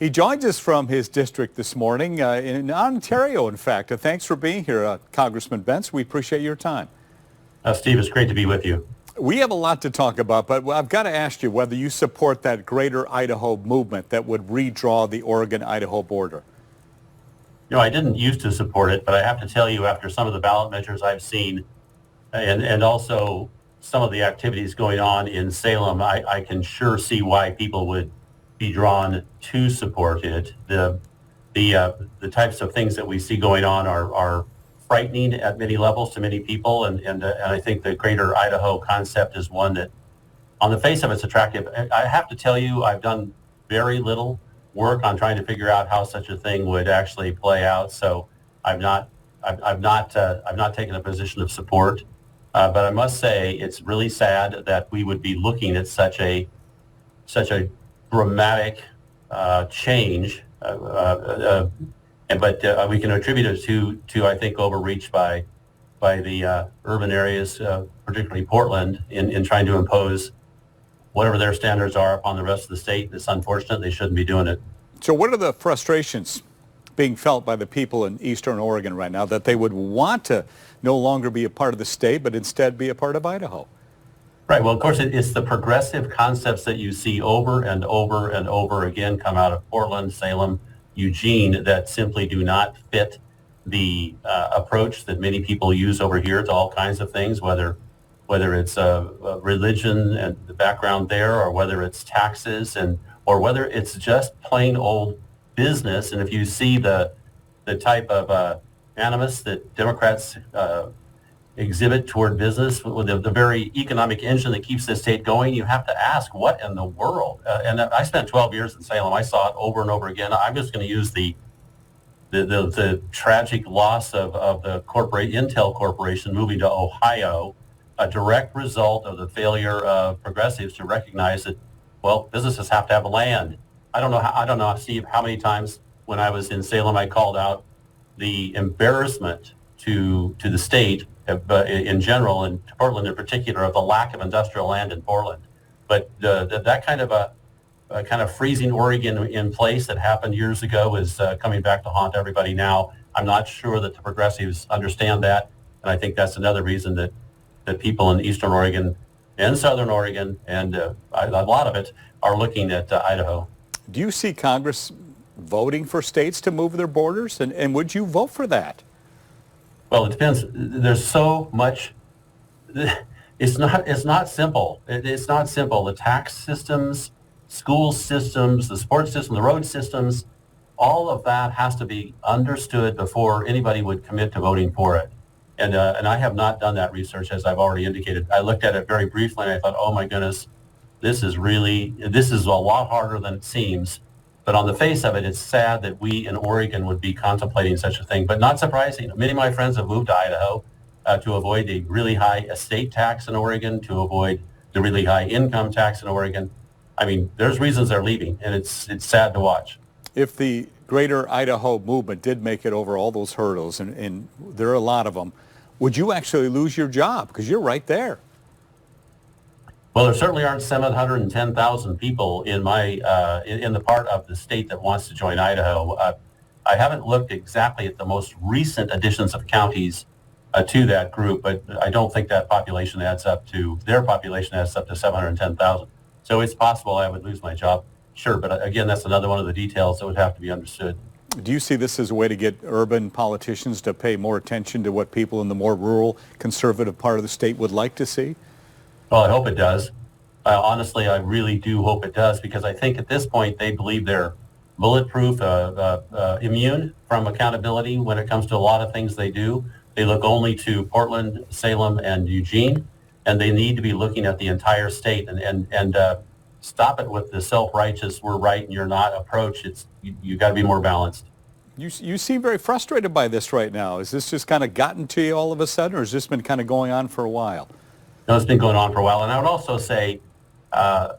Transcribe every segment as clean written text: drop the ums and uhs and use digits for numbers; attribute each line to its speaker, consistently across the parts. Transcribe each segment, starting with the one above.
Speaker 1: He joins us from his district this morning in Ontario, in fact. Thanks for being here, Congressman Bentz. We appreciate your time.
Speaker 2: Steve, it's great to be with you.
Speaker 1: We have a lot to talk about, but I've got to ask you whether you support that Greater Idaho movement that would redraw the Oregon-Idaho border.
Speaker 2: You know, I didn't used to support it, but I have to tell you, after some of the ballot measures I've seen and also some of the activities going on in Salem, I can sure see why people would be drawn to support it. The types of things that we see going on are frightening at many levels to many people, and I think the Greater Idaho concept is one that, on the face of it's attractive. I have to tell you, I've done very little work on trying to figure out how such a thing would actually play out. So I've not taken a position of support, but I must say it's really sad that we would be looking at such a dramatic change. But we can attribute it to I think overreach by the urban areas, particularly Portland, in trying to impose whatever their standards are upon the rest of the state. It's unfortunate. They shouldn't be doing it.
Speaker 1: So what are the frustrations being felt by the people in Eastern Oregon right now that they would want to no longer be a part of the state, but instead be a part of Idaho?
Speaker 2: Right. Well, of course, it's the progressive concepts that you see over and over and over again come out of Portland, Salem, Eugene, that simply do not fit the approach that many people use over here to all kinds of things, whether it's religion and the background there, or whether it's taxes, or whether it's just plain old business. And if you see the type of animus that Democrats exhibit toward business, with the very economic engine that keeps this state going, you have to ask, what in the world? And I spent 12 years in Salem. I saw it over and over again. I'm just going to use the tragic loss of the Intel Corporation moving to Ohio, a direct result of the failure of progressives to recognize that, well, businesses have to have land. I don't know, Steve, how many times when I was in Salem I called out the embarrassment to the state in general, and to Portland in particular, of the lack of industrial land in Portland. But that kind of freezing Oregon in place that happened years ago is coming back to haunt everybody now. I'm not sure that the progressives understand that, and I think that's another reason that people in Eastern Oregon and Southern Oregon, and a lot of it, are looking at Idaho.
Speaker 1: Do you see Congress voting for states to move their borders, and would you vote for that?
Speaker 2: Well, it depends. There's so much. It's not simple. It's not simple. The tax systems, school systems, the sports system, the road systems, all of that has to be understood before anybody would commit to voting for it. And I have not done that research, as I've already indicated. I looked at it very briefly, and I thought, oh my goodness, this is a lot harder than it seems. But on the face of it, it's sad that we in Oregon would be contemplating such a thing. But not surprising. Many of my friends have moved to Idaho to avoid the really high estate tax in Oregon, to avoid the really high income tax in Oregon. I mean, there's reasons they're leaving, and it's sad to watch.
Speaker 1: If the Greater Idaho movement did make it over all those hurdles, and there are a lot of them, would you actually lose your job? Because you're right there.
Speaker 2: Well, there certainly aren't 710,000 people in in the part of the state that wants to join Idaho. I haven't looked exactly at the most recent additions of counties to that group, but I don't think that their population adds up to 710,000. So it's possible I would lose my job. Sure, but again, that's another one of the details that would have to be understood.
Speaker 1: Do you see this as a way to get urban politicians to pay more attention to what people in the more rural, conservative part of the state would like to see?
Speaker 2: Well, I hope it does. Honestly, I really do hope it does, because I think at this point they believe they're bulletproof, immune from accountability when it comes to a lot of things they do. They look only to Portland, Salem, and Eugene, and they need to be looking at the entire state and stop it with the self-righteous, we're right and you're not approach. You got to be more balanced.
Speaker 1: You seem very frustrated by this right now. Has this just kind of gotten to you all of a sudden, or has this been kind of going on for a while?
Speaker 2: No, it's been going on for a while. And I would also say the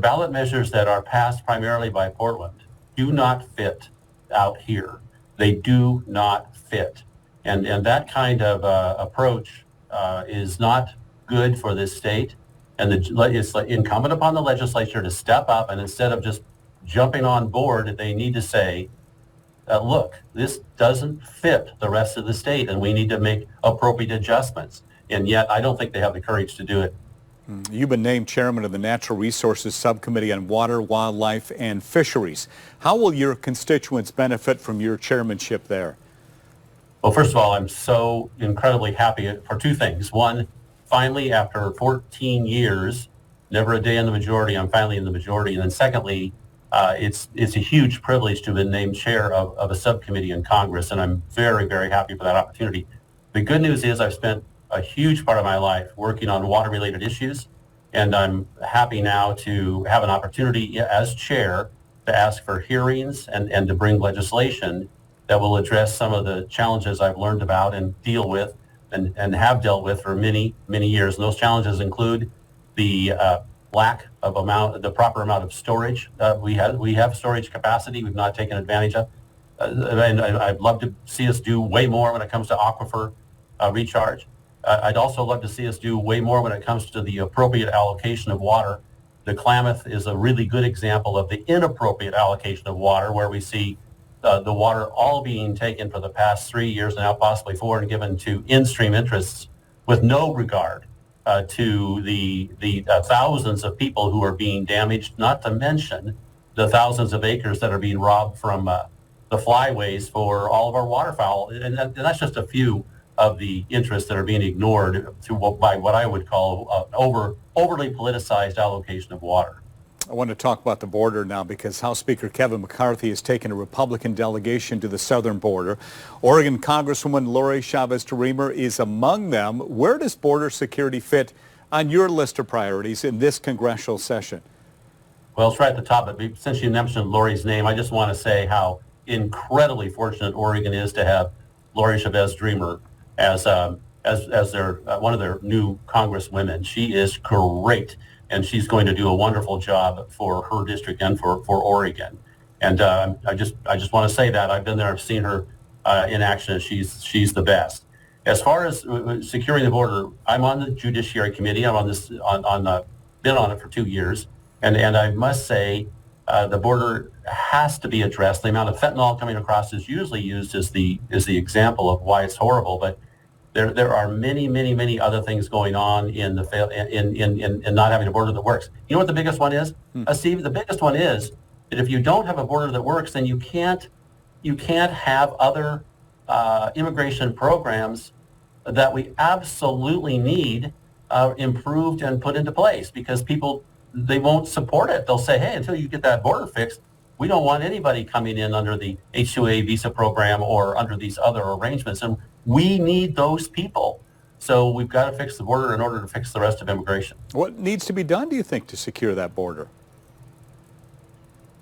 Speaker 2: ballot measures that are passed primarily by Portland do not fit out here. They do not fit. And that kind of approach is not good for this state. And it's incumbent upon the legislature to step up, and instead of just jumping on board, they need to say, look, this doesn't fit the rest of the state and we need to make appropriate adjustments. And yet I don't think they have the courage to do it.
Speaker 1: You've been named chairman of the Natural Resources Subcommittee on Water, Wildlife, and Fisheries. How will your constituents benefit from your chairmanship there?
Speaker 2: Well, first of all, I'm so incredibly happy for two things. One, finally, after 14 years, never a day in the majority, I'm finally in the majority. And then secondly, it's a huge privilege to have been named chair of a subcommittee in Congress, and I'm very, very happy for that opportunity. The good news is I've spent a huge part of my life working on water-related issues, and I'm happy now to have an opportunity as chair to ask for hearings and to bring legislation that will address some of the challenges I've learned about and deal with and have dealt with for many, many years. And those challenges include the the proper amount of storage. We have storage capacity we've not taken advantage of. And I'd love to see us do way more when it comes to aquifer recharge. I'd also love to see us do way more when it comes to the appropriate allocation of water. The Klamath is a really good example of the inappropriate allocation of water, where we see the water all being taken for the past 3 years and now possibly 4 and given to in-stream interests with no regard to the thousands of people who are being damaged, not to mention the thousands of acres that are being robbed from the flyways for all of our waterfowl. And that's just a few of the interests that are being ignored by what I would call overly politicized allocation of water.
Speaker 1: I want to talk about the border now because House Speaker Kevin McCarthy has taken a Republican delegation to the southern border. Oregon Congresswoman Lori Chavez-DeRemer is among them. Where does border security fit on your list of priorities in this congressional session?
Speaker 2: Well, it's right at the top. But since you mentioned Lori's name, I just want to say how incredibly fortunate Oregon is to have Lori Chavez-DeRemer as their one of their new congresswomen. She is great, and she's going to do a wonderful job for her district and for Oregon. And I just want to say that I've been there, I've seen her in action. She's the best. As far as securing the border, I'm on the Judiciary Committee. I'm on this been on it for 2 years, and I must say the border has to be addressed. The amount of fentanyl coming across is usually used as the example of why it's horrible, but there are many other things going on in not having a border that works. You know what the biggest one is, Steve? The biggest one is that if you don't have a border that works, then you can't have other immigration programs that we absolutely need improved and put into place, because people, they won't support it. They'll say, hey, until you get that border fixed, we don't want anybody coming in under the H-2A visa program or under these other arrangements. And we need those people. So we've got to fix the border in order to fix the rest of immigration.
Speaker 1: What needs to be done, do you think, to secure that border?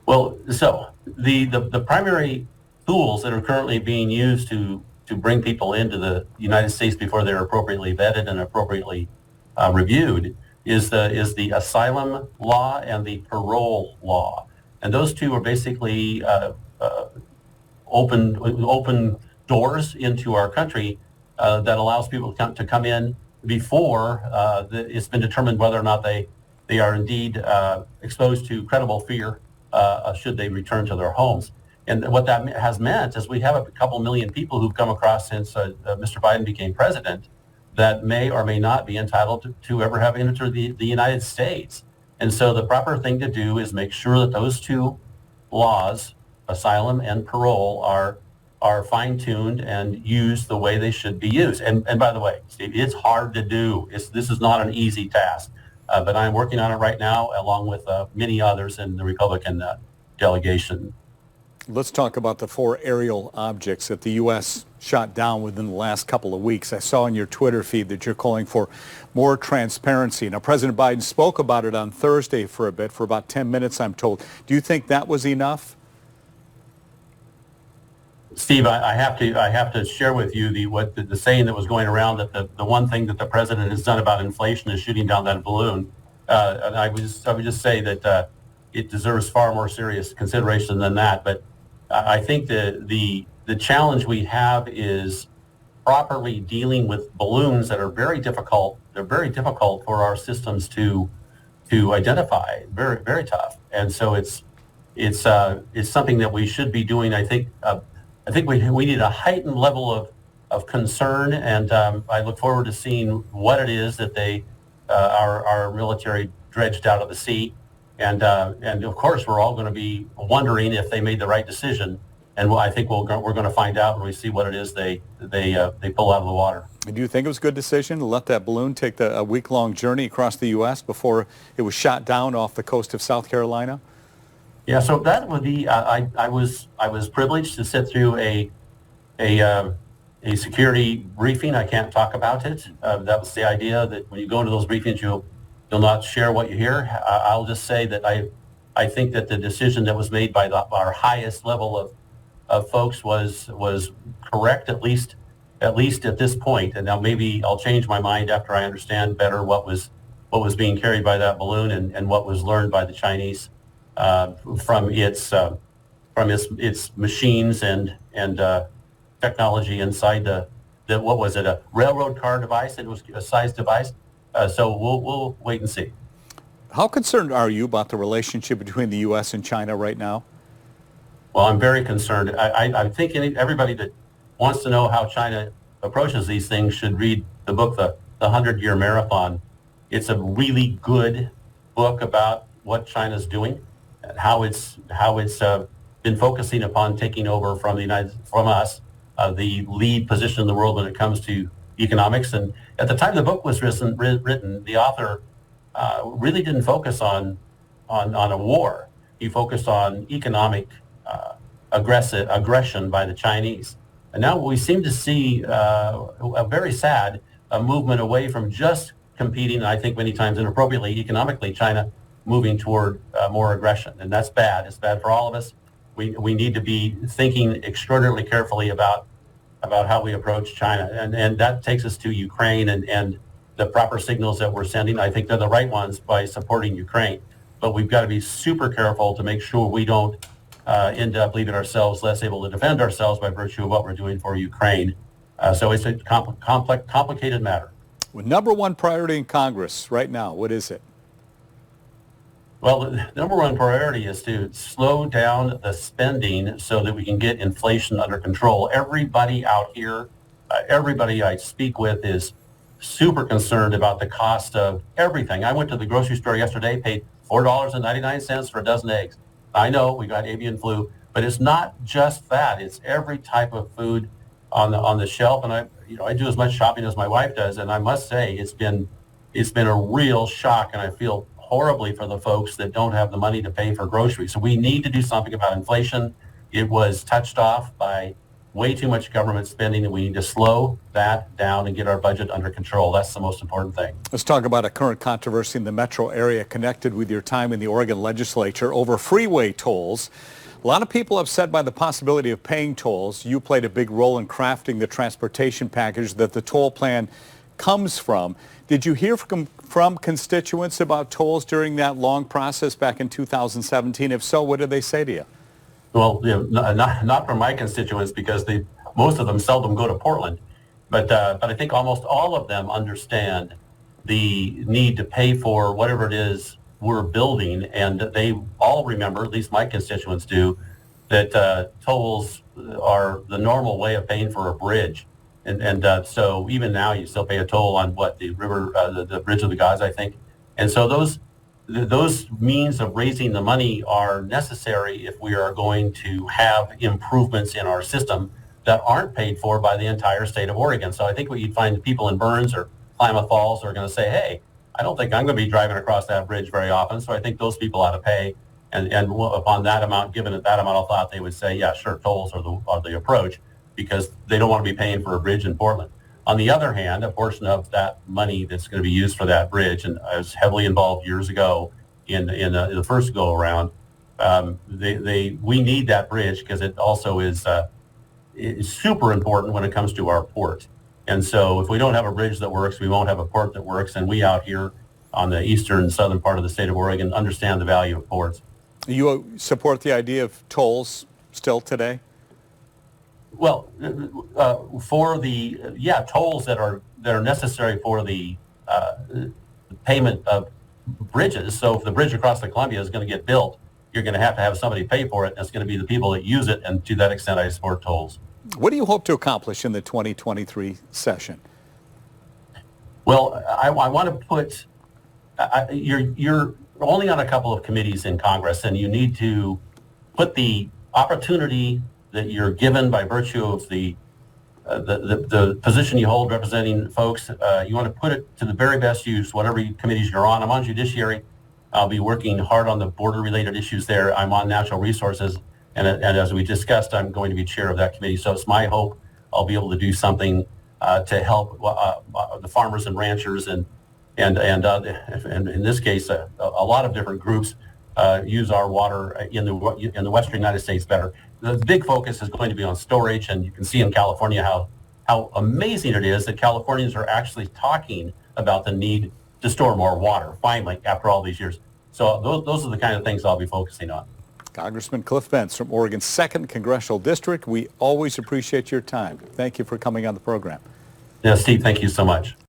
Speaker 2: Well, so the primary tools that are currently being used to bring people into the United States before they're appropriately vetted and appropriately reviewed is the asylum law and the parole law. And those two are basically open doors into our country that allows people to come in before it's been determined whether or not they are indeed exposed to credible fear should they return to their homes. And what that has meant is we have a couple million people who've come across since Mr. Biden became president that may or may not be entitled to ever have entered the United States. And so the proper thing to do is make sure that those two laws, asylum and parole, are fine-tuned and used the way they should be used. And by the way, Steve, it's hard to do. This is not an easy task, but I'm working on it right now, along with many others in the Republican delegation.
Speaker 1: Let's talk about the 4 aerial objects that the U.S. shot down within the last couple of weeks. I saw on your Twitter feed that you're calling for more transparency. Now, President Biden spoke about it on Thursday for a bit, for about 10 minutes, I'm told. Do you think that was enough?
Speaker 2: Steve, I have to share with you the saying that was going around, that the one thing that the president has done about inflation is shooting down that balloon. And I would just say that it deserves far more serious consideration than that. But I think the challenge we have is properly dealing with balloons that are very difficult. They're very difficult for our systems to identify. Very, very tough. And so it's it's something that we should be doing. I think we need a heightened level of concern, and I look forward to seeing what it is that our military dredged out of the sea, and of course we're all going to be wondering if they made the right decision, and I think we're going to find out when we see what it is they pull out of the water.
Speaker 1: And do you think it was a good decision to let that balloon take a week-long journey across the U.S. before it was shot down off the coast of South Carolina?
Speaker 2: Yeah, so that would be. I was privileged to sit through a security briefing. I can't talk about it. That was the idea, that when you go into those briefings, you'll not share what you hear. I'll just say that I think that the decision that was made by our highest level of folks was correct, at least at this point. And now maybe I'll change my mind after I understand better what was being carried by that balloon, and what was learned by the Chinese from its machines and technology inside the what was it, a railroad car device? It was a size device. So we'll wait and see.
Speaker 1: How concerned are you about the relationship between the U.S. and China right now?
Speaker 2: Well, I'm very concerned. I think everybody that wants to know how China approaches these things should read the book, The 100-Year Marathon. It's a really good book about what China's doing, and how it's been focusing upon taking over from us the lead position in the world when it comes to economics. And at the time the book was written, the author really didn't focus on a war. He focused on economic aggression by the Chinese. And now we seem to see a very sad movement away from just competing, and I think many times inappropriately, economically, China moving toward more aggression. And that's bad. It's bad for all of us. We need to be thinking extraordinarily carefully about how we approach China. And that takes us to Ukraine and the proper signals that we're sending. I think they're the right ones by supporting Ukraine. But we've got to be super careful to make sure we don't end up leaving ourselves less able to defend ourselves by virtue of what we're doing for Ukraine. So it's a complicated matter.
Speaker 1: Well, number one priority in Congress right now, what is it?
Speaker 2: Well, the number one priority is to slow down the spending so that we can get inflation under control. Everybody out here, everybody I speak with is super concerned about the cost of everything. I went to the grocery store yesterday, paid $4.99 for a dozen eggs. I know we got avian flu, but it's not just that. It's every type of food on the shelf. And I do as much shopping as my wife does, and I must say it's been a real shock, and I feel horribly for the folks that don't have the money to pay for groceries. So we need to do something about inflation. It was touched off by way too much government spending, and we need to slow that down and get our budget under control. That's the most important thing.
Speaker 1: Let's talk about a current controversy in the metro area connected with your time in the Oregon legislature over freeway tolls. A lot of people upset by the possibility of paying tolls. You played a big role in crafting the transportation package that the toll plan comes from. Did you hear from constituents about tolls during that long process back in 2017? If so, what did they say to you?
Speaker 2: Well, not from my constituents, because most of them seldom go to Portland. But I think almost all of them understand the need to pay for whatever it is we're building, and they all remember, at least my constituents do, that tolls are the normal way of paying for a bridge. And so even now you still pay a toll on the river, the Bridge of the Gods, I think. And so those means of raising the money are necessary if we are going to have improvements in our system that aren't paid for by the entire state of Oregon. So I think what you'd find people in Burns or Klamath Falls are going to say, hey, I don't think I'm going to be driving across that bridge very often. So I think those people ought to pay. And upon that amount, given that amount of thought, they would say, yeah, sure, tolls are the approach, because they don't want to be paying for a bridge in Portland. On the other hand, a portion of that money that's going to be used for that bridge, and I was heavily involved years ago in the first go around, we need that bridge because it also is super important when it comes to our port. And so if we don't have a bridge that works, we won't have a port that works. And we out here on the eastern and southern part of the state of Oregon understand the value of ports.
Speaker 1: You support the idea of tolls still today?
Speaker 2: Well, for tolls that are necessary for the payment of bridges. So if the bridge across the Columbia is going to get built, you're going to have somebody pay for it. And it's going to be the people that use it. And to that extent, I support tolls.
Speaker 1: What do you hope to accomplish in the 2023 session?
Speaker 2: Well, I want to put, you're only on a couple of committees in Congress, and you need to put the opportunity that you're given by virtue of the position you hold representing folks. You want to put it to the very best use, whatever committees you're on. I'm on Judiciary. I'll be working hard on the border-related issues there. I'm on Natural Resources, and as we discussed, I'm going to be chair of that committee. So it's my hope I'll be able to do something to help the farmers and ranchers and in this case, a lot of different groups use our water in the western United States better. The big focus is going to be on storage, and you can see in California how amazing it is that Californians are actually talking about the need to store more water, finally, after all these years. So those are the kind of things I'll be focusing on.
Speaker 1: Congressman Cliff Pence from Oregon's 2nd Congressional District, we always appreciate your time. Thank you for coming on the program.
Speaker 2: Yeah, Steve, thank you so much.